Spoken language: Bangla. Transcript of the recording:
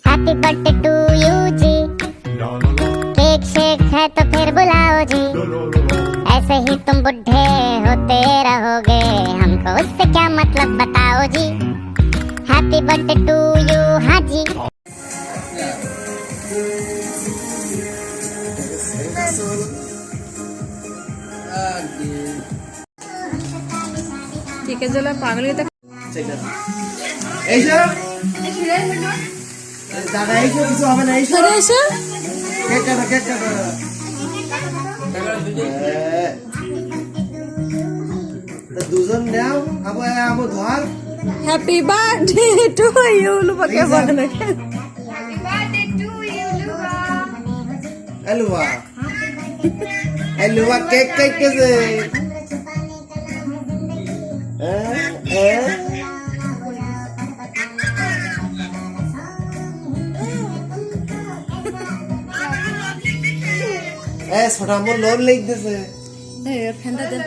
हैप्पी बर्थडे टू यू जी। केक शेक है तो फिर बुलाओ जी। ऐसे ही तुम बुढ़े होते रहोगे, हमको उससे क्या मतलब बताओ जी। Happy birthday to you. हाँ जी। ঠিক আছে, চলো পাগল হয়ে এইসো দাদা, এইসো কিছু হবে না। এইসো এসো। কেক কাটো, কেক কাটো। দুজন নাও, আবো ধর। Happy birthday to you. লুপাকে বলে না এলুয়া এলুয়া কেক কেটেছে। ছোটা আমার লোন লিখতেছে। ফ্যানটা দেন।